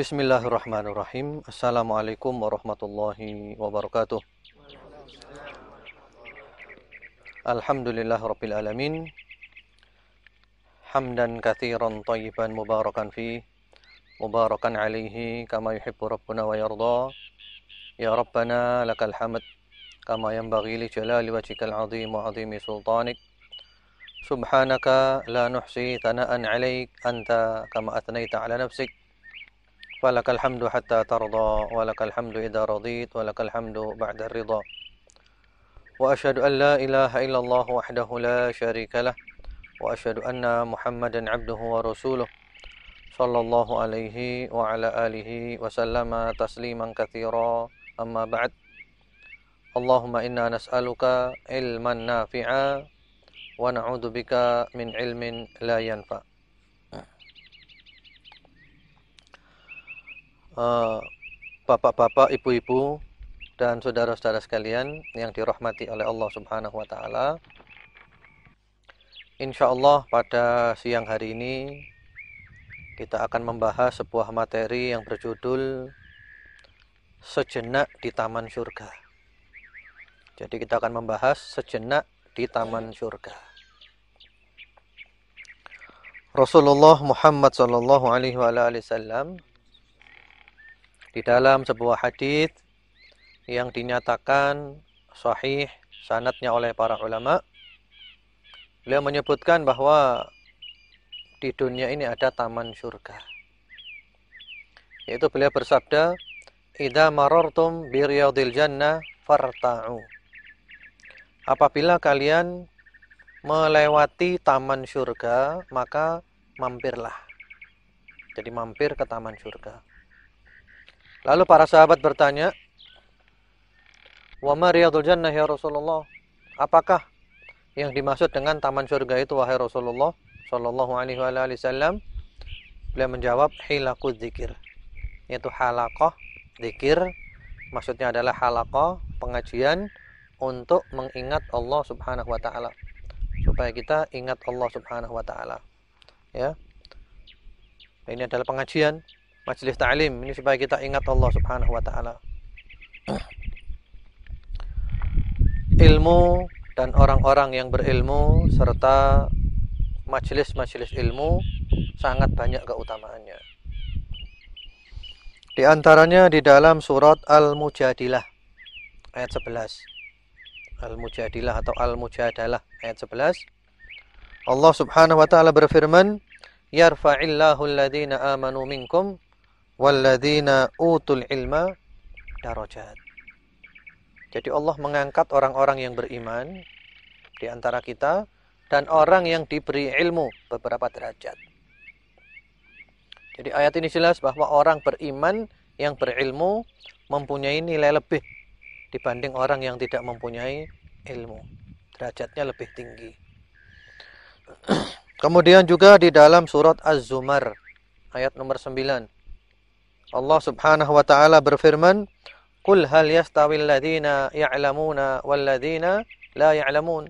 Bismillahirrahmanirrahim. Assalamualaikum warahmatullahi wabarakatuh. Alhamdulillahirabbil alamin. Hamdan katsiran thayyiban mubarakan fi, mubarakan alaihi kama yuhibbu rabbuna wa yarda. Ya Rabbana lakal hamd kama yanbaghi li jalali wajhikal azim wa azimi sultanik. Subhanaka la nuhsi thana'an 'alaik anta kama athnaita 'ala nafsik. Walakal hamdu hatta tarda, walakal hamdu idza radit, walakal hamdu ba'da ridha. Wa asyhadu an la ilaha illallah wahdahu la syarikalah, wa asyhadu anna Muhammadan 'abduhu wa rasuluh. Sallallahu alaihi wa ala alihi wa sallama tasliman katsira. Amma ba'd. Allahumma inna nas'aluka ilman nafi'a wa na'udzubika min ilmin la yanfa'. Bapak-bapak, ibu-ibu, dan saudara-saudara sekalian yang dirahmati oleh Allah Subhanahu wa taala. Insyaallah pada siang hari ini kita akan membahas sebuah materi yang berjudul Sejenak di Taman Surga. Jadi kita akan membahas sejenak di Taman Surga. Rasulullah Muhammad sallallahu alaihi wasallam di dalam sebuah hadis yang dinyatakan sahih sanadnya oleh para ulama, beliau menyebutkan bahwa di dunia ini ada taman surga. Yaitu beliau bersabda, "Idza marartum bi riyadil jannah farta'u." Apabila kalian melewati taman surga, maka mampirlah. Jadi mampir ke taman surga. Lalu para sahabat bertanya, "Wa ma riyadul jannah ya Rasulullah?" Apakah yang dimaksud dengan taman surga itu wahai Rasulullah sallallahu alaihi wasallam? Beliau menjawab, "Hilaqud dzikir." Yaitu halaqah dzikir, maksudnya adalah halaqah pengajian untuk mengingat Allah Subhanahu wa taala. Supaya kita ingat Allah Subhanahu wa taala. Ya. Ini adalah pengajian, majelis ta'lim, ini supaya kita ingat Allah Subhanahu wa taala. Ilmu dan orang-orang yang berilmu serta majelis-majelis ilmu sangat banyak keutamaannya. Di antaranya di dalam surat Al-Mujadilah ayat 11. Al-Mujadilah atau Al-Mujadalah ayat 11. Allah Subhanahu wa taala berfirman, "Yarfa'illahu alladhina amanu minkum walladzina utul ilma darajat." Jadi Allah mengangkat orang-orang yang beriman di antara kita dan orang yang diberi ilmu beberapa derajat. Jadi ayat ini jelas bahwa orang beriman yang berilmu mempunyai nilai lebih dibanding orang yang tidak mempunyai ilmu. Derajatnya lebih tinggi. Kemudian juga di dalam surat Az-Zumar ayat nomor 9. Allah Subhanahu wa taala berfirman, "Qul hal yastawil ladzina ya'lamuna wal ladzina la ya'lamun."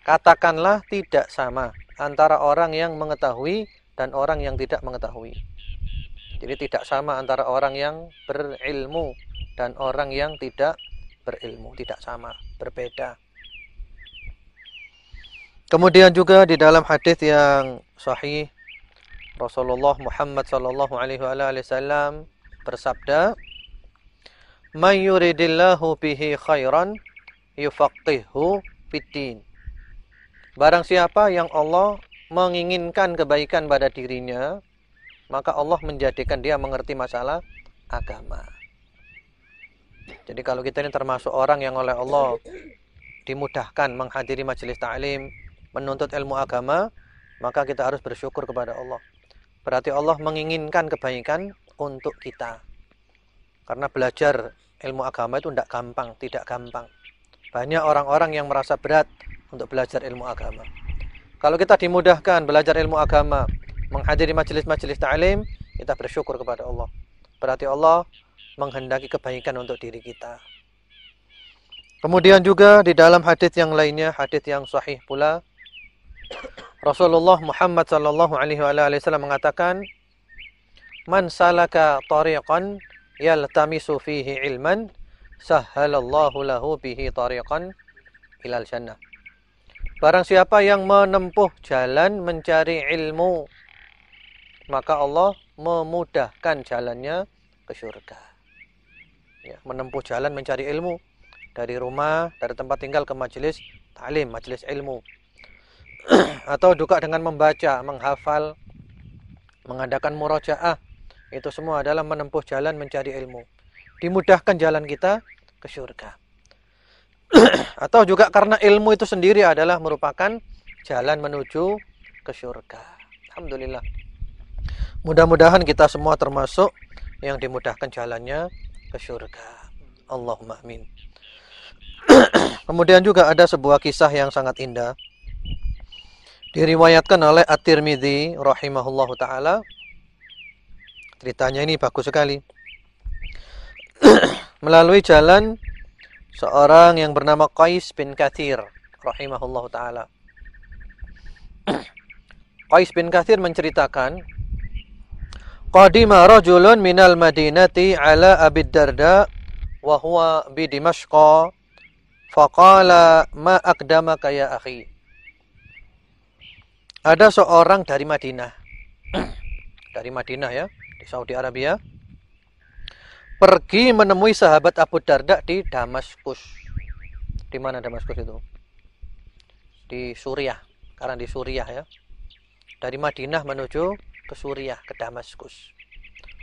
Katakanlah tidak sama antara orang yang mengetahui dan orang yang tidak mengetahui. Jadi tidak sama antara orang yang berilmu dan orang yang tidak berilmu, tidak sama, berbeda. Kemudian juga di dalam hadis yang sahih Rasulullah Muhammad sallallahu alaihi wasallam bersabda, "May yuridillahu bihi khairan yufaqihuhu fiddin." Barang siapa yang Allah menginginkan kebaikan pada dirinya, maka Allah menjadikan dia mengerti masalah agama. Jadi kalau kita ini termasuk orang yang oleh Allah dimudahkan menghadiri majelis ta'lim, menuntut ilmu agama, maka kita harus bersyukur kepada Allah. Berarti Allah menginginkan kebaikan untuk kita. Karena belajar ilmu agama itu tidak gampang. Banyak orang-orang yang merasa berat untuk belajar ilmu agama. Kalau kita dimudahkan belajar ilmu agama, menghadiri majelis-majelis ta'lim, kita bersyukur kepada Allah. Berarti Allah menghendaki kebaikan untuk diri kita. Kemudian juga di dalam hadis yang lainnya, hadis yang sahih pula, Rasulullah Muhammad sallallahu alaihi wasallam mengatakan, Man salaka tariqan yaltamisu fihi ilman sahhalallahu lahu bihi tariqan ilal jannah. Barang siapa yang menempuh jalan mencari ilmu, maka Allah memudahkan jalannya ke surga. Ya, menempuh jalan mencari ilmu dari rumah, dari tempat tinggal ke majelis ta'lim, majelis ilmu. Atau juga dengan membaca, menghafal, mengadakan murojaah. Itu semua adalah menempuh jalan mencari ilmu. Dimudahkan jalan kita ke surga. Atau juga karena ilmu itu sendiri adalah merupakan jalan menuju ke surga. Alhamdulillah. Mudah-mudahan kita semua termasuk yang dimudahkan jalannya ke surga. Allahumma amin. Kemudian juga ada sebuah kisah yang sangat indah. Diriwayatkan oleh At-Tirmidzi rahimahullahu ta'ala. Ceritanya ini bagus sekali. Melalui jalan seorang yang bernama Qais bin Katsir rahimahullahu ta'ala. Qais bin Katsir menceritakan, Qadima rajulun minal madinati ala Abi Darda wa huwa bi Dimashqa faqala ma aqdamaka ya akhi. Ada seorang dari Madinah. Dari Madinah ya, di Saudi Arabia. Pergi menemui sahabat Abu Darda di Damaskus. Di mana Damaskus itu? Di Suriah. Karena di Suriah ya. Dari Madinah menuju ke Suriah, ke Damaskus.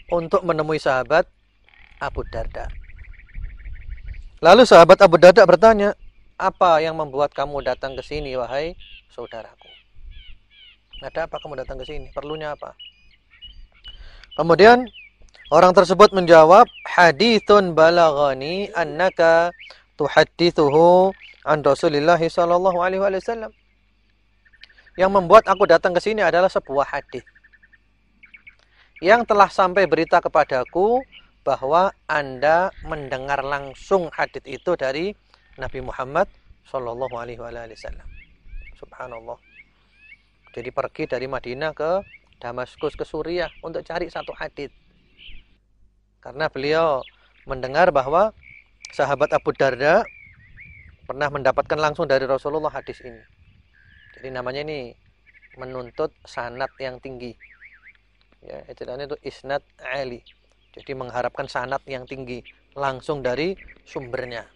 Untuk menemui sahabat Abu Darda. Lalu sahabat Abu Darda bertanya, apa yang membuat kamu datang ke sini, wahai saudaraku? Ada apa kamu datang ke sini? Perlunya apa? Kemudian orang tersebut menjawab, hadithun balaghani annaka tuhaddithuhu an Rasulillah sallallahu alaihi wasallam. Yang membuat aku datang ke sini adalah sebuah hadis yang telah sampai berita kepadaku bahwa Anda mendengar langsung hadis itu dari Nabi Muhammad sallallahu alaihi wasallam. Subhanallah. Jadi pergi dari Madinah ke Damaskus, ke Suriah untuk cari satu hadis. Karena beliau mendengar bahwa sahabat Abu Darda pernah mendapatkan langsung dari Rasulullah hadis ini. Jadi namanya ini menuntut sanad yang tinggi. Ya, istilahnya itu isnad ali. Jadi mengharapkan sanad yang tinggi langsung dari sumbernya.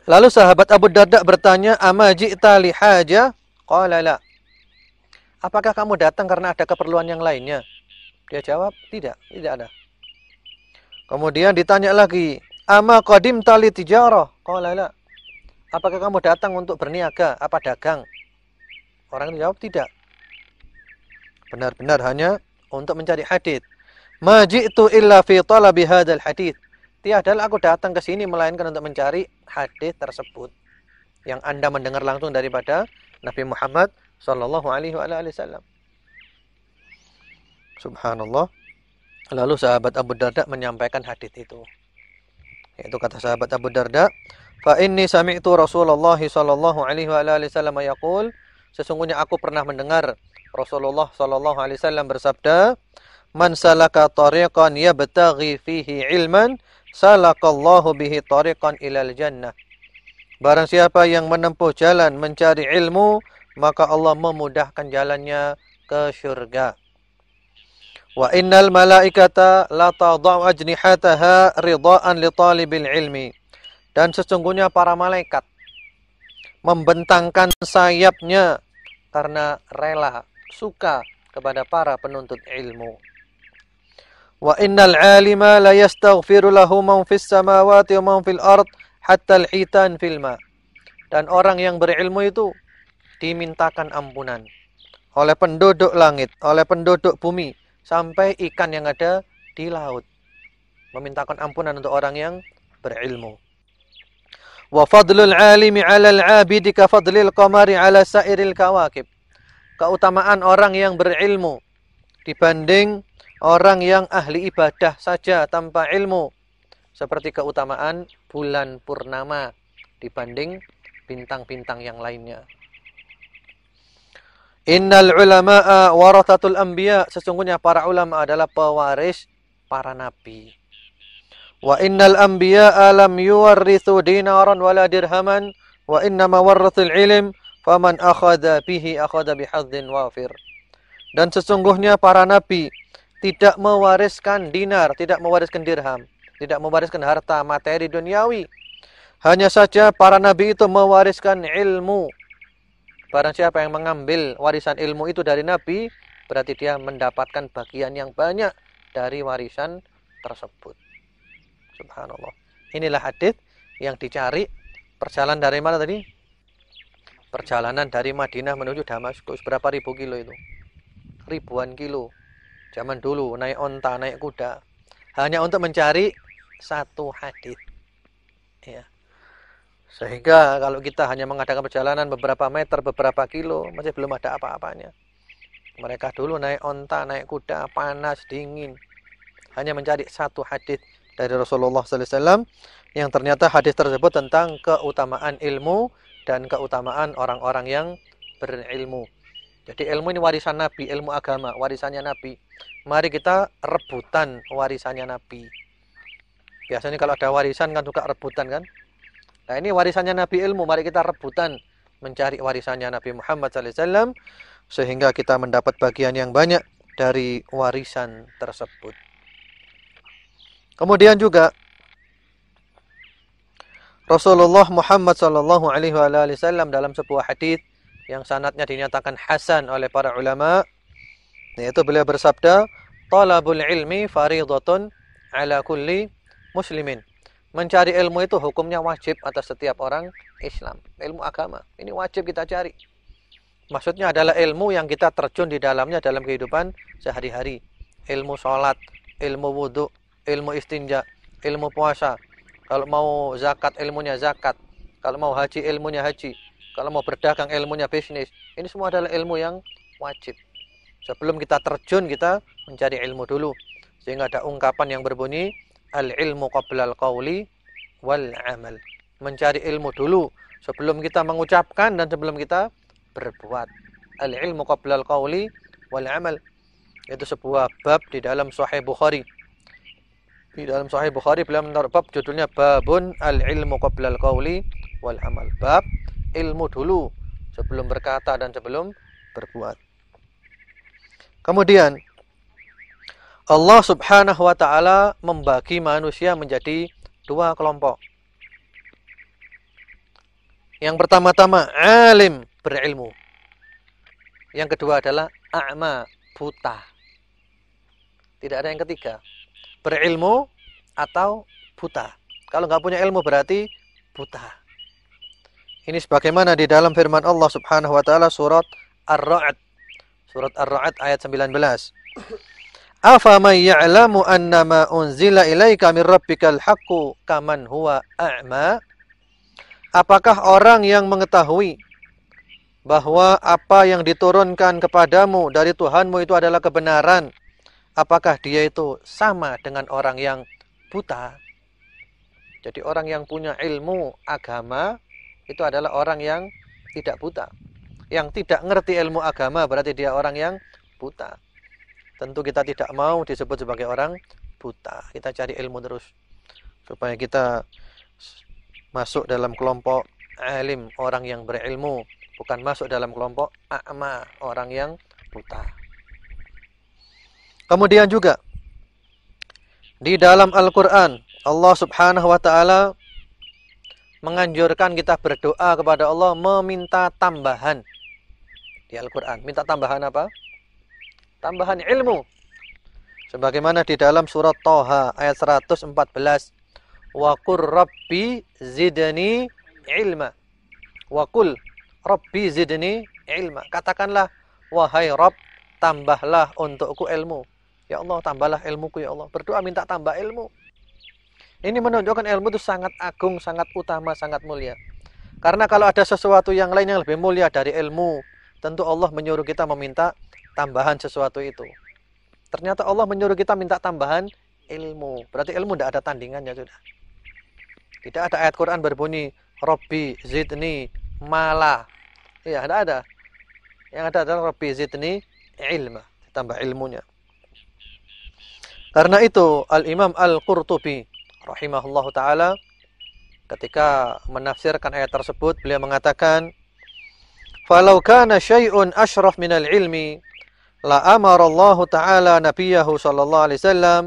Lalu sahabat Abu Darda bertanya, "Ama ji'ta li haja?" Qala la. Apakah kamu datang karena ada keperluan yang lainnya? Dia jawab, tidak ada. Kemudian ditanya lagi, "Ama qadimta li tijarah?" Qala la. Apakah kamu datang untuk berniaga, apa dagang? Orang itu jawab, tidak. Benar-benar hanya untuk mencari hadis. Ma ji'tu illa fi talabi hadzal hadis. Tiadalah aku datang ke sini melainkan untuk mencari hadis tersebut yang Anda mendengar langsung daripada Nabi Muhammad sallallahu alaihi wasallam. Subhanallah. Lalu sahabat Abu Darda menyampaikan hadis itu. Yaitu kata sahabat Abu Darda, "Fa inni sami'tu Rasulullah sallallahu alaihi wasallam yaqul," sesungguhnya aku pernah mendengar Rasulullah sallallahu alaihi wasallam bersabda, "Man salaka tariqan yabtaghi fihi ilman, salakallahu bihi tariqan ilal jannah." Barang siapa yang menempuh jalan mencari ilmu, maka Allah memudahkan jalannya ke surga. Wa innal malaikata la tadau ajnihataha ridaan li talibil ilmi. Dan sesungguhnya para malaikat membentangkan sayapnya karena rela, suka kepada para penuntut ilmu. Wa innal alima la yastaghfiru lahu man fis samawati wa man fil ard hatta al-hitan fil ma. Dan orang yang berilmu itu dimintakan ampunan oleh penduduk langit, oleh penduduk bumi, sampai ikan yang ada di laut. Memintakan ampunan untuk orang yang berilmu. Wa fadlul alimi 'alal 'abidi ka fadlil qamari 'ala sairil kawakib. Keutamaan orang yang berilmu dibanding orang yang ahli ibadah saja tanpa ilmu, seperti keutamaan bulan purnama dibanding bintang-bintang yang lainnya. Innal ulama'a warathatul anbiya, sesungguhnya para ulama adalah pewaris para nabi. Wa innal anbiya'a lam yuwarrithu dinaran wala dirhaman wa innama warrathul ilm faman akhadha bihi akhadha bihadzin wafir. Dan sesungguhnya para nabi tidak mewariskan dinar, tidak mewariskan dirham, tidak mewariskan harta materi duniawi. Hanya saja para nabi itu mewariskan ilmu. Barang siapa yang mengambil warisan ilmu itu dari nabi, berarti dia mendapatkan bagian yang banyak dari warisan tersebut. Subhanallah. Inilah hadis yang dicari. Perjalanan dari mana tadi? Perjalanan dari Madinah menuju Damaskus. Berapa ribu kilo itu? Ribuan kilo. Zaman dulu naik onta, naik kuda. Hanya untuk mencari satu hadis. Ya. Sehingga kalau kita hanya mengadakan perjalanan beberapa meter, beberapa kilo, masih belum ada apa-apanya. Mereka dulu naik onta, naik kuda, panas, dingin. Hanya mencari satu hadis dari Rasulullah SAW yang ternyata hadis tersebut tentang keutamaan ilmu dan keutamaan orang-orang yang berilmu. Jadi ilmu ini warisan Nabi, ilmu agama, warisannya Nabi. Mari kita rebutan warisannya Nabi. Biasanya kalau ada warisan kan suka rebutan kan? Nah ini warisannya Nabi ilmu, mari kita rebutan mencari warisannya Nabi Muhammad SAW sehingga kita mendapat bagian yang banyak dari warisan tersebut. Kemudian juga Rasulullah Muhammad SAW dalam sebuah hadis yang sanadnya dinyatakan hasan oleh para ulama, yaitu beliau bersabda, "Talabul ilmi fariidatun ala kulli muslimin." Mencari ilmu itu hukumnya wajib atas setiap orang Islam. Ilmu agama, ini wajib kita cari. Maksudnya adalah ilmu yang kita terjun di dalamnya dalam kehidupan sehari-hari. Ilmu sholat, ilmu wudhu, ilmu istinja, ilmu puasa. Kalau mau zakat, ilmunya zakat. Kalau mau haji, ilmunya haji. Kalau mau berdagang, ilmunya bisnis. Ini semua adalah ilmu yang wajib. Sebelum kita terjun, kita mencari ilmu dulu. Sehingga ada ungkapan yang berbunyi, al-ilmu qabla al-qawli wal-amal. Mencari ilmu dulu sebelum kita mengucapkan dan sebelum kita berbuat. Al-ilmu qabla al-qawli wal-amal. Itu sebuah bab di dalam Sahih Bukhari. Di dalam Sahih Bukhari beliau menaruh bab judulnya Babun al-ilmu qabla al-qawli wal-amal. Bab ilmu dulu sebelum berkata dan sebelum berbuat. Kemudian Allah Subhanahu wa ta'ala membagi manusia menjadi dua kelompok. Yang pertama-tama alim, berilmu. Yang kedua adalah a'ma, buta. Tidak ada yang ketiga. Berilmu atau buta. Kalau nggak punya ilmu berarti buta. Ini sebagaimana di dalam firman Allah Subhanahu wa ta'ala surat Ar-Ra'd. Surat Ar-Ra'd ayat 19. Afaman ya'lamu annama unzila ilaika min rabbikal haqqu kaman huwa a'ma? Apakah orang yang mengetahui bahwa apa yang diturunkan kepadamu dari Tuhanmu itu adalah kebenaran, apakah dia itu sama dengan orang yang buta? Jadi orang yang punya ilmu agama itu adalah orang yang tidak buta. Yang tidak ngerti ilmu agama berarti dia orang yang buta. Tentu kita tidak mau disebut sebagai orang buta. Kita cari ilmu terus supaya kita masuk dalam kelompok alim, orang yang berilmu, bukan masuk dalam kelompok a'ma, orang yang buta. Kemudian juga di dalam Al-Qur'an Allah Subhanahu wa ta'ala menganjurkan kita berdoa kepada Allah meminta tambahan. Di Al-Qur'an minta tambahan apa? Tambahan ilmu. Sebagaimana di dalam surat Thaha ayat 114. Wa qur rabbi zidni ilma. Wa qul rabbi zidni ilma. Katakanlah, wahai Rabb, tambahlah untukku ilmu. Ya Allah, tambahlah ilmuku ya Allah. Berdoa minta tambah ilmu. Ini menunjukkan ilmu itu sangat agung, sangat utama, sangat mulia. Karena kalau ada sesuatu yang lain yang lebih mulia dari ilmu, tentu Allah menyuruh kita meminta tambahan sesuatu itu. Ternyata Allah menyuruh kita minta tambahan ilmu. Berarti ilmu tidak ada tandingannya sudah. Tidak ada ayat Quran berbunyi Rabbi zidni mala. Iya, tidak ada. Yang ada adalah Rabbi zidni ilma, ditambah ilmunya. Karena itu Al-Imam Al-Qurtubi rahimahullahu taala ketika menafsirkan ayat tersebut beliau mengatakan, "Falau kana syai'un asyraf minal ilmi la amara Allah taala nabiyahu sallallahu alaihi wasallam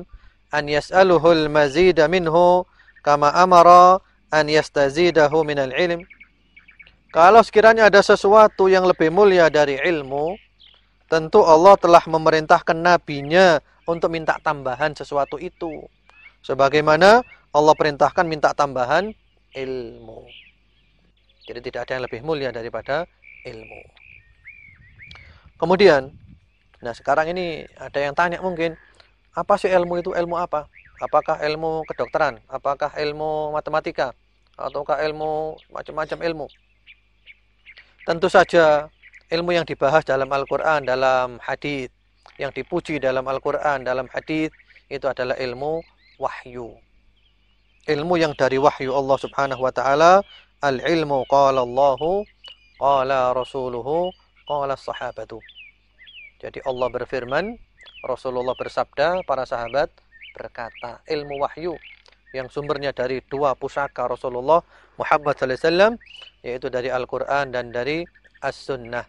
an yas'aluhu al-mazida minhu kama amara an yastazidahu minal ilm." Kalau sekiranya ada sesuatu yang lebih mulia dari ilmu, tentu Allah telah memerintahkan nabinya untuk minta tambahan sesuatu itu. Sebagaimana Allah perintahkan minta tambahan ilmu. Jadi tidak ada yang lebih mulia daripada ilmu. Kemudian, nah sekarang ini ada yang tanya mungkin, apa sih ilmu itu? Ilmu apa? Apakah ilmu kedokteran? Apakah ilmu matematika? Ataukah ilmu macam-macam ilmu? Tentu saja ilmu yang dibahas dalam Al-Quran, dalam hadis, yang dipuji dalam Al-Quran, dalam hadis, itu adalah ilmu wahyu. Ilmu yang dari wahyu Allah subhanahu wa ta'ala. Al-ilmu qala Allahu, qala Rasuluhu, qala sahabatu. Jadi Allah berfirman, Rasulullah bersabda, para sahabat berkata. Ilmu wahyu yang sumbernya dari dua pusaka Rasulullah Muhammad SAW, yaitu dari Al-Quran dan dari As-Sunnah.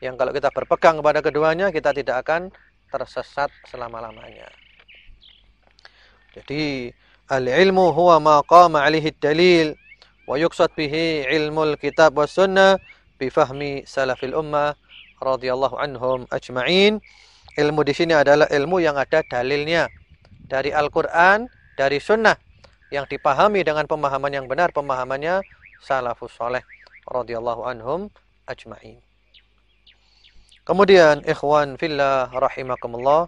Yang kalau kita berpegang kepada keduanya, kita tidak akan tersesat selama-lamanya. Jadi al-ilmu huwa ma qama alaihi dalil wa yuqsad bihi ilmul kitab was sunnah bi fahmi salafil ummah radhiyallahu anhum ajma'in. Ilmu di sini adalah ilmu yang ada dalilnya dari Al-Qur'an, dari sunnah, yang dipahami dengan pemahaman yang benar, pemahamannya salafus saleh radhiyallahu anhum ajma'in. Kemudian ikhwan fillah rahimakumullah,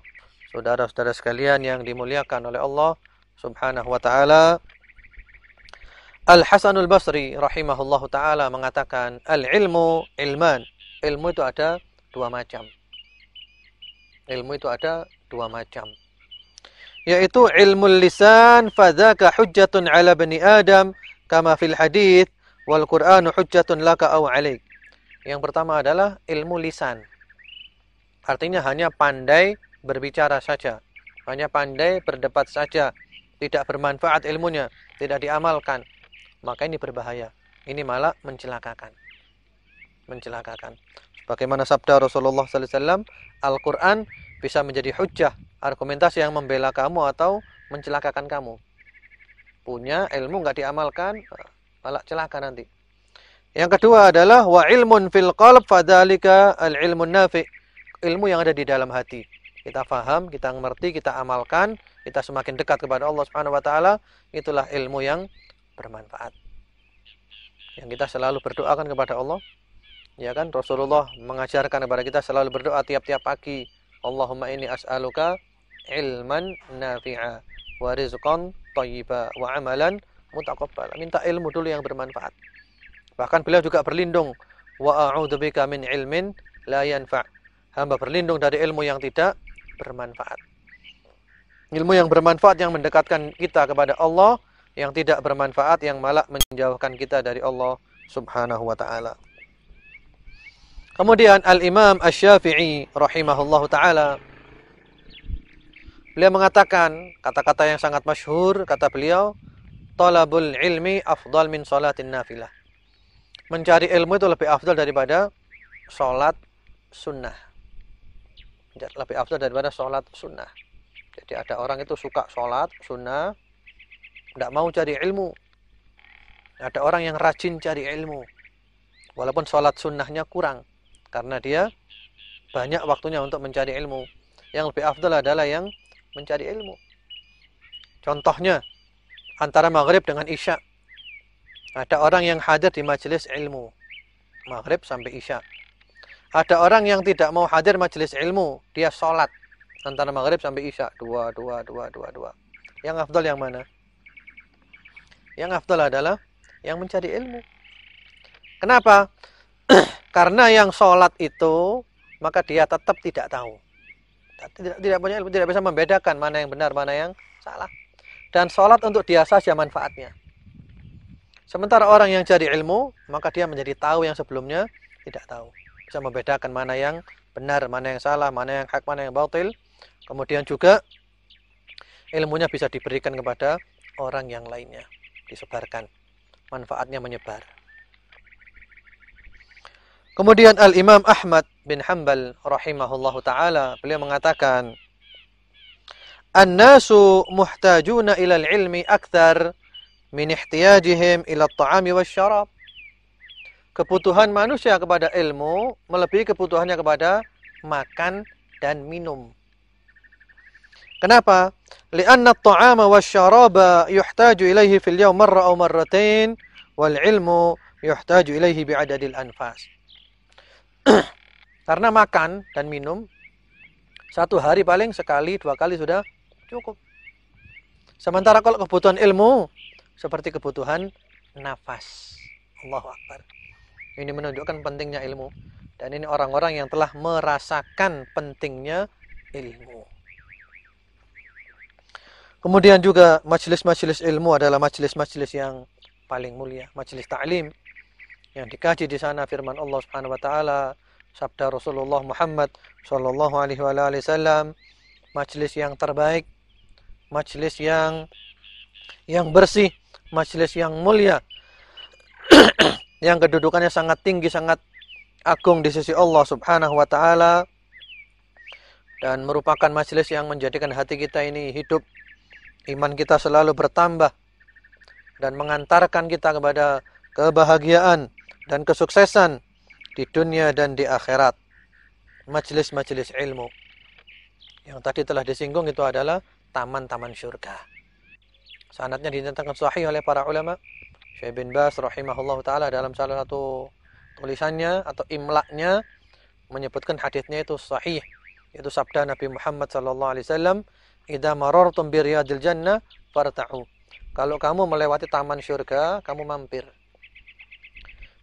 saudara-saudara sekalian yang dimuliakan oleh Allah subhanahu wa ta'ala, Al-Hasanul Basri rahimahullahu ta'ala mengatakan, al-ilmu ilman. Ilmu itu ada dua macam. Ilmu itu ada dua macam. Yaitu ilmu lisan, fadzaka hujjatun ala bani Adam, kama fil hadith, wal Qur'anu hujjatun laka aw alaik. Yang pertama adalah ilmu lisan. Artinya hanya pandai berbicara saja, hanya pandai berdebat saja, tidak bermanfaat ilmunya, tidak diamalkan, maka ini berbahaya. Ini malah mencelakakan. Mencelakakan. Bagaimana sabda Rasulullah SAW, Al-Quran bisa menjadi hujjah, argumentasi yang membela kamu atau mencelakakan kamu. Punya ilmu nggak diamalkan, malah celaka nanti. Yang kedua adalah wa ilmun fil qalb fadzalika al-ilmun nafi'. Ilmu yang ada di dalam hati. Kita faham, kita mengerti, kita amalkan, kita semakin dekat kepada Allah Subhanahu wa taala, itulah ilmu yang bermanfaat. Yang kita selalu berdoakan kepada Allah. Ya kan, Rasulullah mengajarkan kepada kita selalu berdoa tiap-tiap pagi. Allahumma inni as'aluka ilman nafi'a wa rizqan thayyiba wa amalan mutaqabbal. Minta ilmu dulu yang bermanfaat. Bahkan beliau juga berlindung, wa a'udzubika min ilmin la yanfa'. Hamba berlindung dari ilmu yang tidak bermanfaat. Ilmu yang bermanfaat yang mendekatkan kita kepada Allah, yang tidak bermanfaat yang malah menjauhkan kita dari Allah Subhanahu wa taala. Kemudian Al-Imam Asy-Syafi'i rahimahullahu taala, beliau mengatakan kata-kata yang sangat masyhur, kata beliau, talabul ilmi afdal min salatin nafilah. Mencari ilmu itu lebih afdal daripada salat sunnah. Lebih afdal daripada sholat sunnah. Jadi ada orang itu suka sholat sunnah, tidak mau cari ilmu. Ada orang yang rajin cari ilmu, walaupun sholat sunnahnya kurang, karena dia banyak waktunya untuk mencari ilmu. Yang lebih afdal adalah yang mencari ilmu. Contohnya, antara maghrib dengan isya. Ada orang yang hadir di majelis ilmu, maghrib sampai isya. Ada orang yang tidak mau hadir majelis ilmu, dia sholat antara maghrib sampai isya, dua. Yang afdal yang mana? Yang afdal adalah yang mencari ilmu. Kenapa? Karena yang sholat itu, maka dia tetap tidak tahu. Tidak punya ilmu, tidak bisa membedakan mana yang benar, mana yang salah. Dan sholat untuk dia saja manfaatnya. Sementara orang yang cari ilmu, maka dia menjadi tahu yang sebelumnya tidak tahu. bisa membedakan mana yang benar, mana yang salah, mana yang hak, mana yang batil. Kemudian juga ilmunya bisa diberikan kepada orang yang lainnya, disebarkan, manfaatnya menyebar. Kemudian Al-Imam Ahmad bin Hanbal rahimahullahu ta'ala, beliau mengatakan, An-nasu muhtajuna ilal ilmi akthar min ihtiyajihim ila at-ta'ami wasyarab. Kebutuhan manusia kepada ilmu melebihi kebutuhannya kepada makan dan minum. Kenapa? Lianna at-ta'ama wasyaraba yuhtaju ilaihi fil yawm marra aw marratain wal ilmu yuhtaju ilaihi bi'adadil anfas. Karena makan dan minum satu hari paling sekali, 2 kali sudah cukup. Sementara kalau kebutuhan ilmu seperti kebutuhan nafas. Allahu Akbar. Ini menunjukkan pentingnya ilmu. Dan ini orang-orang yang telah merasakan pentingnya ilmu. Kemudian juga majelis-majelis ilmu adalah majelis-majelis yang paling mulia, majelis ta'lim yang dikaji di sana firman Allah Subhanahu wa taala, sabda Rasulullah Muhammad sallallahu alaihi wasallam, majelis yang terbaik, majelis yang bersih, majelis yang mulia, yang kedudukannya sangat tinggi, sangat agung di sisi Allah Subhanahu wa taala, dan merupakan majelis yang menjadikan hati kita ini hidup, iman kita selalu bertambah dan mengantarkan kita kepada kebahagiaan dan kesuksesan di dunia dan di akhirat. Majelis-majelis ilmu yang tadi telah disinggung itu adalah taman-taman syurga. Sanadnya dinyatakan sahih oleh para ulama. Syekh bin Baz rahimahullah ta'ala dalam salah satu tulisannya atau imlaknya menyebutkan hadisnya itu sahih. Itu sabda Nabi Muhammad sallallahu alaihi wasallam, "Idza marartum bi riyadil jannah farta'u." Kalau kamu melewati taman syurga, kamu mampir.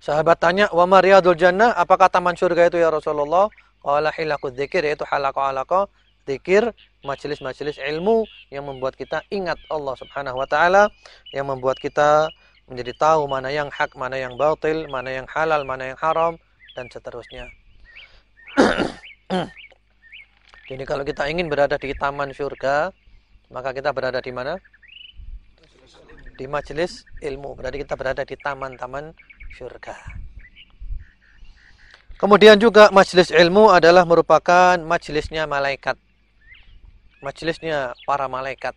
Sahabat tanya, "Wa ma riyadul jannah?" Apakah taman syurga itu ya Rasulullah? Qala hilaqud dzikir, yaitu halaqah-halaqah dzikir, majelis-majelis ilmu yang membuat kita ingat Allah Subhanahu wa taala, yang membuat kita menjadi tahu mana yang hak, mana yang batil, mana yang halal, mana yang haram, dan seterusnya. Jadi kalau kita ingin berada di taman syurga, maka kita berada di mana? Di majelis ilmu. Berarti kita berada di taman-taman syurga. Kemudian juga majelis ilmu adalah merupakan majelisnya malaikat. Majelisnya para malaikat.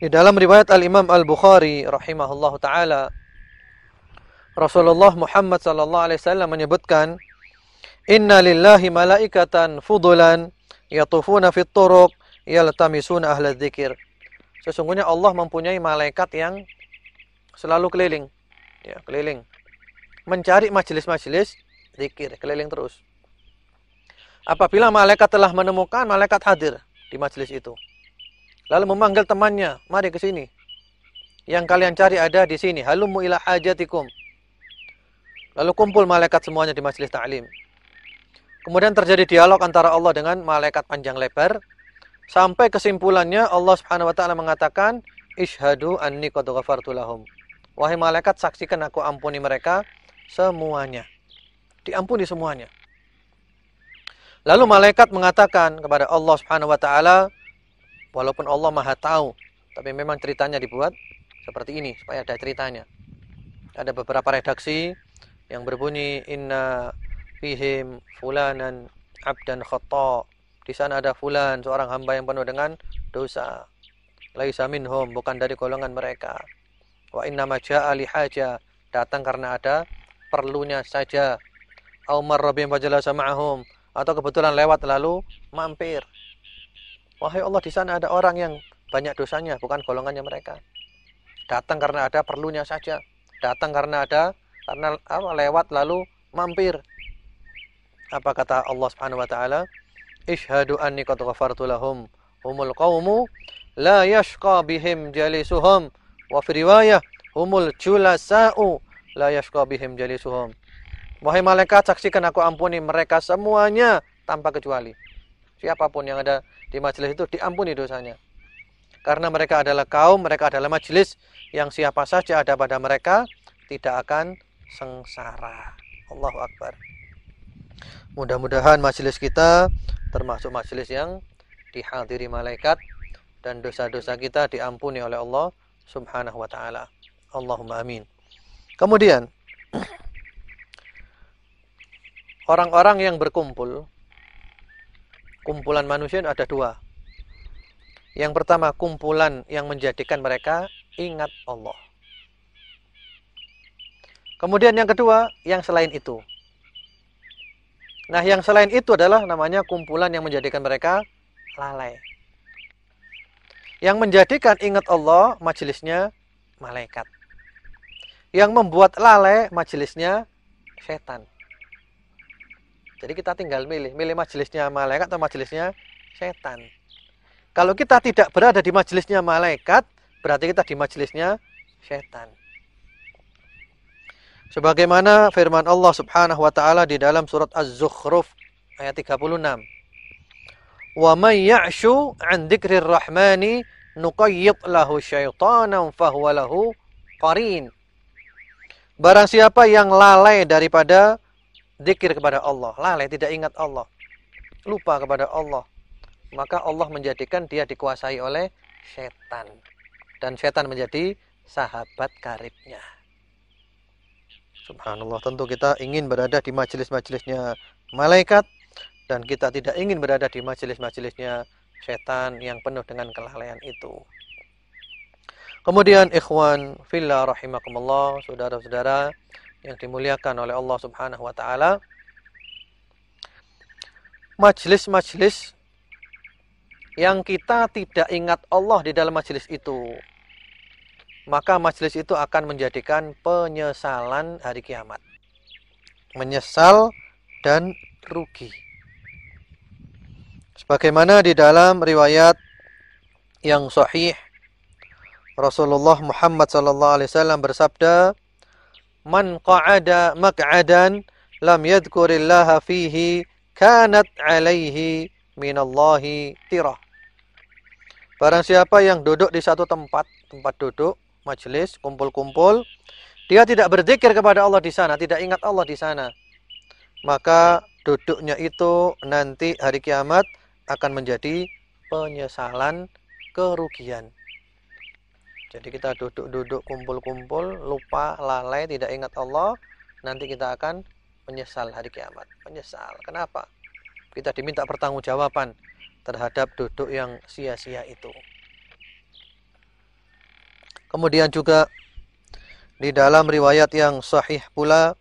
Di dalam riwayat Al-Imam Al-Bukhari rahimahullahu ta'ala, Rasulullah Muhammad sallallahu alaihi wasallam menyebutkan, "Inna lillahi malaikatan fudulan yatufuna fit turuq yaltamisuna ahla dzikir." Sesungguhnya Allah mempunyai malaikat yang selalu keliling, ya, keliling mencari majelis-majelis zikir, keliling terus. Apabila malaikat telah menemukan, malaikat hadir di majelis itu. Lalu memanggil temannya, "Mari ke sini. Yang kalian cari ada di sini. Halummu ila hajatikum." Lalu kumpul malaikat semuanya di majelis ta'lim. Kemudian terjadi dialog antara Allah dengan malaikat panjang lebar. Sampai kesimpulannya Allah Subhanahu wa taala mengatakan, "Ishhadu anni qad ghafartu lahum." Wahai malaikat, saksikan aku ampuni mereka semuanya. Diampuni semuanya. Lalu malaikat mengatakan kepada Allah Subhanahu wa taala, walaupun Allah Maha tahu, tapi memang ceritanya dibuat seperti ini supaya ada ceritanya. Ada beberapa redaksi yang berbunyi, "Inna fihim fulanan abdan khata." Di sana ada fulan, seorang hamba yang penuh dengan dosa. Laisa minhum, bukan dari golongan mereka. Wa inna ma jaa'a li haja, datang karena ada perlunya saja. Au marra bihim fajalasa ma'ahum, atau kebetulan lewat lalu mampir. Wahai Allah, di sana ada orang yang banyak dosanya, bukan golongannya mereka. Datang karena ada perlunya saja. Datang karena lewat lalu mampir. Apa kata Allah Subhanahu wa taala? Ishhadu anni qad ghafartu lahum humul qaumu la yashqa bihim jalisuhum, wa fi riwayah humul julasa'u la yashqa bihim jalisuhum. Wahai malaikat, saksikan aku ampuni mereka semuanya tanpa kecuali. Siapapun yang ada di majelis itu diampuni dosanya. Karena mereka adalah kaum, mereka adalah majelis yang siapa saja ada pada mereka tidak akan sengsara. Allahu Akbar. Mudah-mudahan majelis kita termasuk majelis yang dihadiri malaikat dan dosa-dosa kita diampuni oleh Allah Subhanahu wa taala. Allahumma amin. Kemudian orang-orang yang berkumpul, kumpulan manusia ada dua. Yang pertama, kumpulan yang menjadikan mereka ingat Allah. Kemudian yang kedua, yang selain itu. Nah, yang selain itu adalah namanya kumpulan yang menjadikan mereka lalai. Yang menjadikan ingat Allah, majelisnya malaikat. Yang membuat lalai, majelisnya setan. Jadi kita tinggal milih majelisnya malaikat atau majelisnya setan. Kalau kita tidak berada di majelisnya malaikat, berarti kita di majelisnya setan. Sebagaimana firman Allah Subhanahu wa taala di dalam surat Az-Zukhruf ayat 36. Wa may ya'shu 'an dzikrir rahmani nuqayyid lahu syaitanan fahuwa lahu qarin. Barang siapa yang lalai daripada zikir kepada Allah, lalai tidak ingat Allah, lupa kepada Allah, maka Allah menjadikan dia dikuasai oleh setan. Dan setan menjadi sahabat karibnya. Subhanallah, tentu kita ingin berada di majelis-majelisnya malaikat dan kita tidak ingin berada di majelis-majelisnya setan yang penuh dengan kelalaian itu. Kemudian ikhwan fillah rahimakumullah, saudara-saudara yang dimuliakan oleh Allah Subhanahu wa taala, majelis-majelis yang kita tidak ingat Allah di dalam majelis itu, maka majelis itu akan menjadikan penyesalan hari kiamat. Menyesal dan rugi. Sebagaimana di dalam riwayat yang sahih, Rasulullah Muhammad sallallahu alaihi wasallam bersabda, "Man qa'ada maq'adan lam yadhkurillaha fihi kanat 'alaihi minallahi tirah." Barang siapa yang duduk di satu tempat duduk, majelis, kumpul-kumpul, dia tidak berzikir kepada Allah di sana, tidak ingat Allah di sana, maka duduknya itu nanti hari kiamat akan menjadi penyesalan, kerugian. Jadi kita duduk-duduk, kumpul-kumpul, lupa, lalai, tidak ingat Allah, nanti kita akan menyesal hari kiamat. Menyesal. Kenapa? Kita diminta pertanggungjawaban terhadap duduk yang sia-sia itu. Kemudian juga di dalam riwayat yang sahih pula,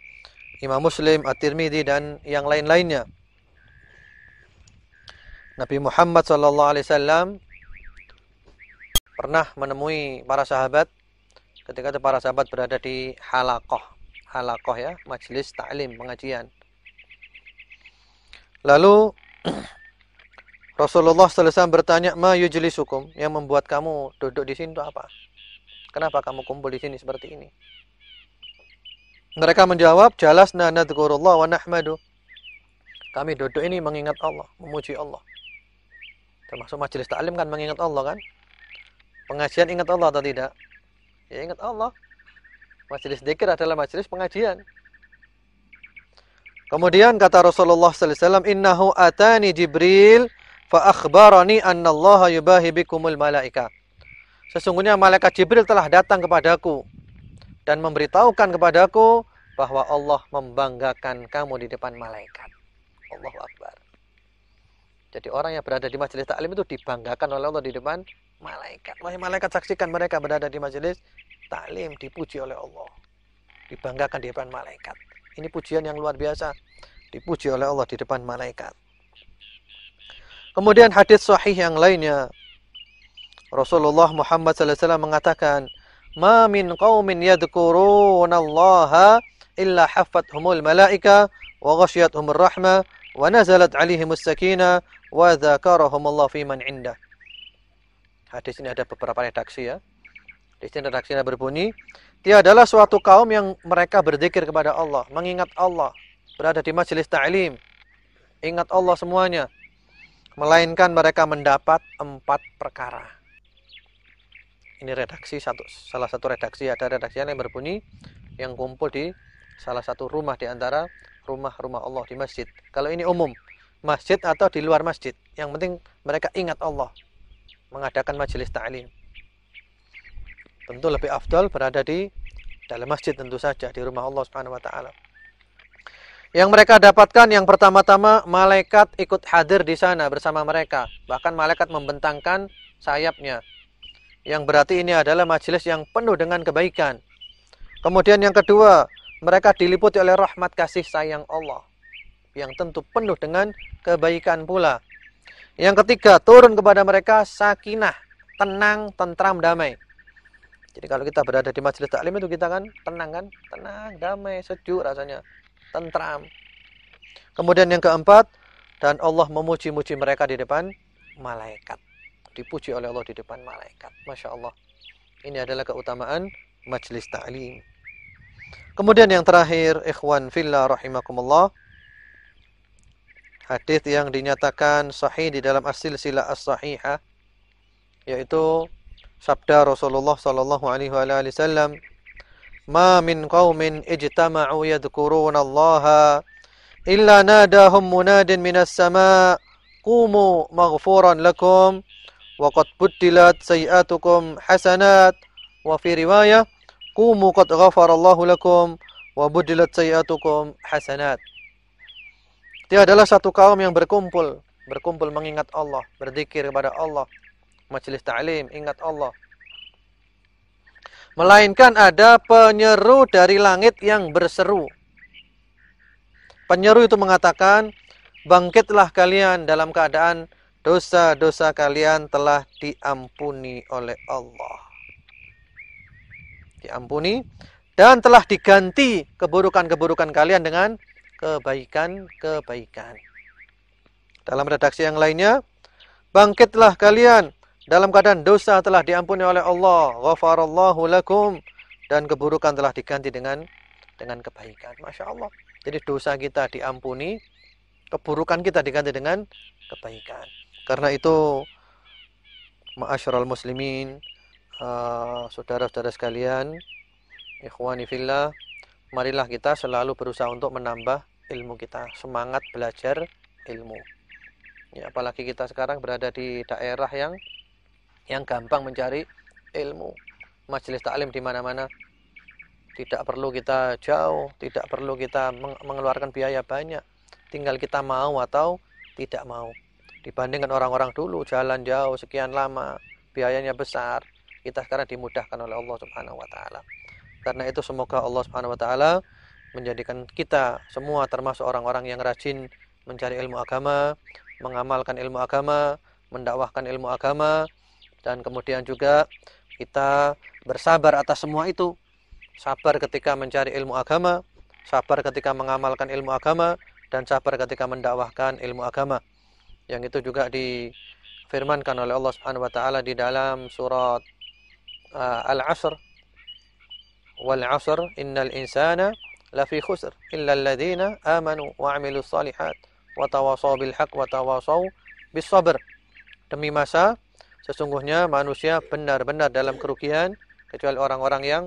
Imam Muslim, At-Tirmidzi dan yang lain-lainnya, Nabi Muhammad SAW pernah menemui para sahabat ketika itu para sahabat berada di halaqah ya, majelis ta'lim, pengajian. Lalu Rasulullah SAW bertanya, "Ma yujlisukum?" Yang membuat kamu duduk di sini itu apa? Kenapa kamu kumpul di sini seperti ini? Mereka menjawab, "Jalasna nadhkurullah wa nahmadu." Kami duduk ini mengingat Allah, memuji Allah. Termasuk majelis ta'lim kan mengingat Allah kan? Pengajian ingat Allah atau tidak? Ya ingat Allah. Majelis dzikir adalah majelis pengajian. Kemudian kata Rasulullah sallallahu alaihi wasallam, "Innahu atani Jibril fa akhbarani anna Allah yubahi bikumul malaika." Sesungguhnya malaikat Jibril telah datang kepadaku dan memberitahukan kepadaku bahwa Allah membanggakan kamu di depan malaikat. Allahu Akbar. Jadi orang yang berada di majelis taklim itu dibanggakan oleh Allah di depan malaikat. Malaikat saksikan mereka berada di majelis taklim, dipuji oleh Allah. Dibanggakan di depan malaikat. Ini pujian yang luar biasa. Dipuji oleh Allah di depan malaikat. Kemudian hadis sahih yang lainnya, Rasulullah Muhammad SAW mengatakan, "Ma min qaumin yadhkurunallaha illa haffathumul malaika wa ghasyiyatuhumur rahmah wa nazalat 'alaihimus sakinah wa dzakarahumullahu fi man 'indah." Hadis ini ada beberapa redaksi ya. Di sini redaksinya berbunyi, tiadalah suatu kaum yang mereka berzikir kepada Allah, mengingat Allah, berada di majelis ta'lim, ingat Allah semuanya, melainkan mereka mendapat 4 perkara. Ini redaksi salah satu redaksi, ada redaksi yang berbunyi yang kumpul di salah satu rumah di antara rumah-rumah Allah, di masjid. Kalau ini umum, masjid atau di luar masjid. Yang penting mereka ingat Allah, mengadakan majelis ta'lim. Tentu lebih afdal berada di dalam masjid tentu saja, di rumah Allah Subhanahu wa taala. Yang mereka dapatkan yang pertama-tama, malaikat ikut hadir di sana bersama mereka. Bahkan malaikat membentangkan sayapnya. Yang berarti ini adalah majelis yang penuh dengan kebaikan. Kemudian yang kedua, mereka diliputi oleh rahmat kasih sayang Allah, yang tentu penuh dengan kebaikan pula. Yang ketiga, turun kepada mereka sakinah, tenang, tentram, damai. Jadi kalau kita berada di majelis taklim itu kita kan tenang kan? Tenang, damai, sejuk rasanya. Tentram. Kemudian yang keempat, dan Allah memuji-muji mereka di depan malaikat. Dipuji oleh Allah di depan malaikat. Masya Allah. Ini adalah keutamaan majelis ta'lim. Kemudian yang terakhir, ikhwan fillah rahimakumullah, hadis yang dinyatakan sahih di dalam as-silsilah as-sahihah, yaitu sabda Rasulullah sallallahu alaihi wasallam, "Ma min qaumin ijtama'u yadhkuruna Allah illa nadahum munadin minas sama' qumu maghfuran lakum wa qad buddilat sayi'atukum hasanat wa fi riwayah qumu qad ghafarallahu lakum wa buddilat sayi'atukum hasanat." Tiadalah satu kaum yang berkumpul mengingat Allah, berzikir kepada Allah, majelis ta'lim, ingat Allah, melainkan ada penyeru dari langit yang berseru. Penyeru itu mengatakan, bangkitlah kalian dalam keadaan dosa-dosa kalian telah diampuni oleh Allah. Diampuni dan telah diganti keburukan-keburukan kalian dengan kebaikan-kebaikan. Dalam redaksi yang lainnya, bangkitlah kalian dalam keadaan dosa telah diampuni oleh Allah, ghafarallahu lakum, dan keburukan telah diganti dengan kebaikan. Masya Allah. Jadi dosa kita diampuni, keburukan kita diganti dengan kebaikan. Karena itu, ma'asyiral muslimin, saudara-saudara sekalian, ikhwani fillah, marilah kita selalu berusaha untuk menambah ilmu kita, semangat belajar ilmu. Ya, apalagi kita sekarang berada di daerah yang gampang mencari ilmu. Majelis taklim di mana-mana. Tidak perlu kita jauh, tidak perlu kita mengeluarkan biaya banyak. Tinggal kita mau atau tidak mau. Dibandingkan orang-orang dulu jalan jauh sekian lama, biayanya besar. Kita sekarang dimudahkan oleh Allah Subhanahu wa taala. Karena itu semoga Allah Subhanahu wa taala menjadikan kita semua termasuk orang-orang yang rajin mencari ilmu agama, mengamalkan ilmu agama, mendakwahkan ilmu agama. Dan kemudian juga kita bersabar atas semua itu. Sabar ketika mencari ilmu agama, sabar ketika mengamalkan ilmu agama, dan sabar ketika mendakwahkan ilmu agama. Yang itu juga difirmankan oleh Allah Subhanahu wa taala di dalam surat Al-'Asr. Wal 'asr innal insana lafi khusr illa alladhina amanu wa 'amilus shalihat wa tawasaw bil haqq wa tawasaw bis sabr. Demi masa, sesungguhnya manusia benar-benar dalam kerugian kecuali orang-orang yang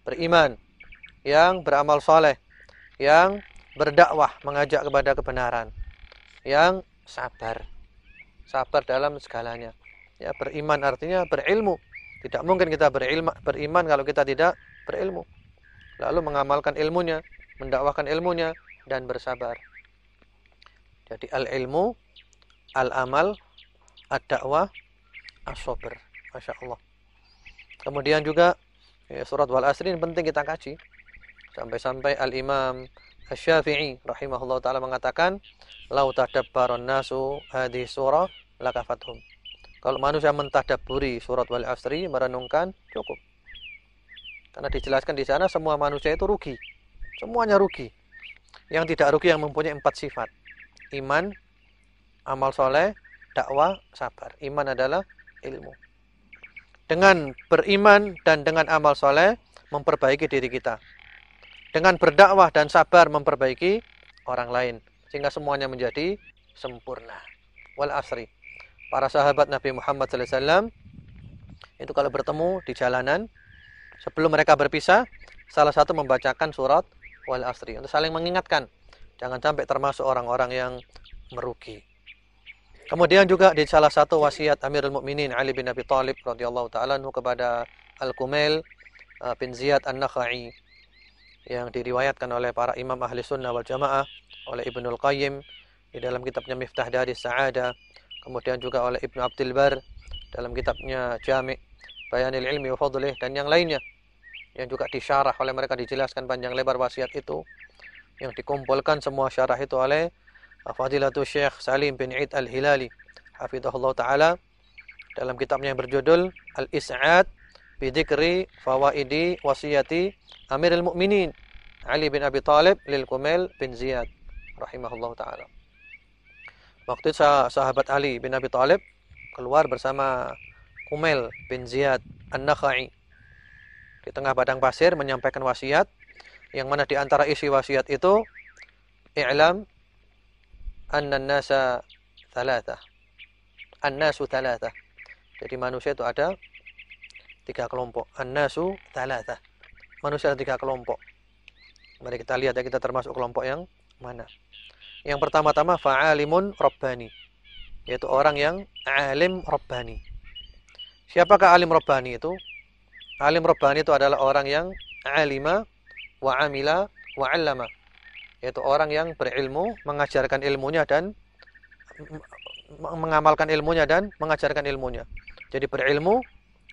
beriman, yang beramal saleh, yang berdakwah mengajak kepada kebenaran, yang sabar. Sabar dalam segalanya. Ya, beriman artinya berilmu. Tidak mungkin kita beriman kalau kita tidak berilmu. Lalu mengamalkan ilmunya, mendakwahkan ilmunya, dan bersabar. Jadi al-ilmu, al-amal, ad-da'wah, as-sabr. Masya Allah. Kemudian juga ya, surat Wal Asri ini penting kita kaji. Sampai-sampai Al-Imam Asy-Syafi'i rahimahullah ta'ala mengatakan, lau tadabbaron nasu hadhihi surah lakafathum. Kalau manusia mentadabburi surat Wal Asri, merenungkan, cukup. Karena dijelaskan di sana semua manusia itu rugi. Semuanya rugi. Yang tidak rugi yang mempunyai 4 sifat. Iman, amal soleh, dakwah, sabar. Iman adalah ilmu. Dengan beriman dan dengan amal soleh, memperbaiki diri kita. Dengan berdakwah dan sabar, memperbaiki orang lain. Sehingga semuanya menjadi sempurna. Wal Asri. Para sahabat Nabi Muhammad SAW itu kalau bertemu di jalanan, sebelum mereka berpisah, salah satu membacakan surat wal asri. Untuk saling mengingatkan. Jangan sampai termasuk orang-orang yang merugi. Kemudian juga di salah satu wasiat Amirul Mukminin Ali bin Abi Thalib radhiyallahu taala anhu kepada Al-Kumail bin Ziyad An-Nakhai yang diriwayatkan oleh para imam ahli sunnah wal jamaah, oleh Ibnul Qayyim di dalam kitabnya Miftah Daris Sa'adah, kemudian juga oleh Ibnu Abdul Bar dalam kitabnya Jami' Bayanil Ilmi wa Fadlih, dan yang lainnya yang juga disyarah oleh mereka, dijelaskan panjang lebar wasiat itu, yang dikumpulkan semua syarah itu oleh Fadilatul Syekh Salim bin Eid Al-Hilali hafizahullah ta'ala dalam kitabnya yang berjudul Al-Is'ad Bidikri Fawaidi Wasiyati Amirul Mukminin Ali bin Abi Thalib lil Kumail bin Ziyad rahimahullah ta'ala. Waktu itu sahabat Ali bin Abi Thalib keluar bersama Kumail bin Ziyad An-Nakhai di tengah padang pasir menyampaikan wasiat, yang mana di antara isi wasiat itu i'lam anna an-nasa thalatha. An-nasu thalatha. Jadi manusia itu ada 3 kelompok. An-nasu thalatha. Manusia ada 3 kelompok. Mari kita lihat ya, kita termasuk kelompok yang mana. Yang pertama-tama fa'alimun rabbani, yaitu orang yang alim rabbani. Siapakah alim rabbani itu? Alim rabbani itu adalah orang yang alima wa amila wa 'allama, yaitu orang yang berilmu, mengajarkan ilmunya dan mengamalkan ilmunya dan mengajarkan ilmunya. Jadi berilmu,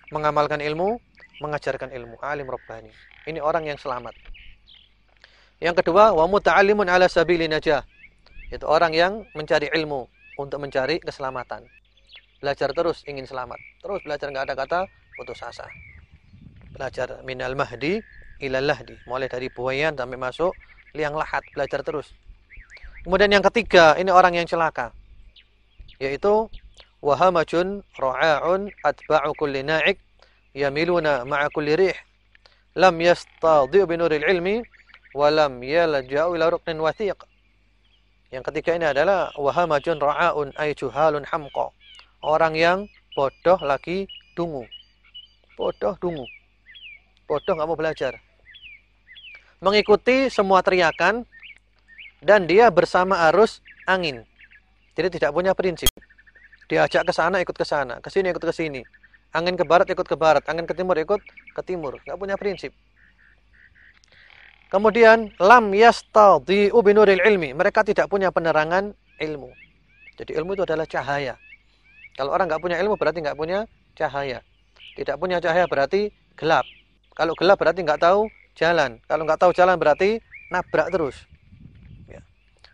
mengamalkan ilmu, mengajarkan ilmu. Alim rabbani. Ini orang yang selamat. Yang kedua, wa muta'allimun ala sabili najah. Itu orang yang mencari ilmu untuk mencari keselamatan. Belajar terus ingin selamat. Terus belajar, enggak ada kata putus asa. Belajar minal mahdi ilal lahdi. Mulai dari buayan sampai masuk liang lahat, belajar terus. Kemudian yang ketiga, ini orang yang celaka, yaitu wahamajun ra'a'un atba'u kulli na'ik yamiluna ma'a kulli rih lam yastadhi'u binuril ilmi wa lam yalja'u ila ruknin wathiq. Yang ketiga ini adalah wahamajun ra'a'un ay juhalun hamqa, orang yang bodoh lagi dungu. Bodoh dungu. Bodoh enggak mau belajar. Mengikuti semua teriakan dan dia bersama arus angin. Jadi tidak punya prinsip. Diajak ke sana ikut ke sana, ke sini ikut ke sini. Angin ke barat ikut ke barat, angin ke timur ikut ke timur. Enggak punya prinsip. Kemudian lam yastadhi'u binuril ilmi, mereka tidak punya penerangan ilmu. Jadi ilmu itu adalah cahaya. Kalau orang enggak punya ilmu berarti enggak punya cahaya. Tidak punya cahaya berarti gelap. Kalau gelap berarti enggak tahu jalan. Kalau nggak tahu jalan berarti nabrak terus. Ya.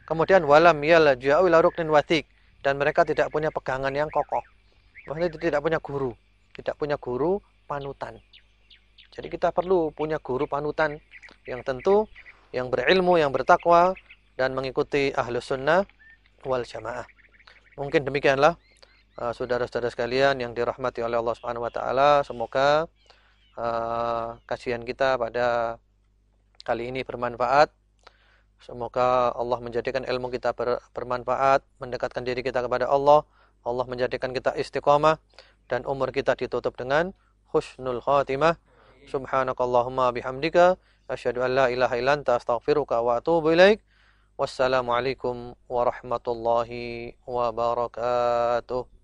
Kemudian walam yalja'u ila ruknin wathiq, dan mereka tidak punya pegangan yang kokoh. Maksudnya tidak punya guru, tidak punya guru panutan. Jadi kita perlu punya guru panutan yang tentu yang berilmu, yang bertakwa dan mengikuti ahlus sunnah wal jamaah. Mungkin demikianlah saudara-saudara sekalian yang dirahmati oleh Allah Subhanahu wa taala. Semoga kajian kita pada kali ini bermanfaat. Semoga Allah menjadikan ilmu kita bermanfaat, mendekatkan diri kita kepada Allah. Allah menjadikan kita istiqamah dan umur kita ditutup dengan husnul khatimah. Subhanakallahumma bihamdika asyhadu an la ilaha illa anta astaghfiruka wa atubu ilaik. Wassalamualaikum warahmatullahi wabarakatuh.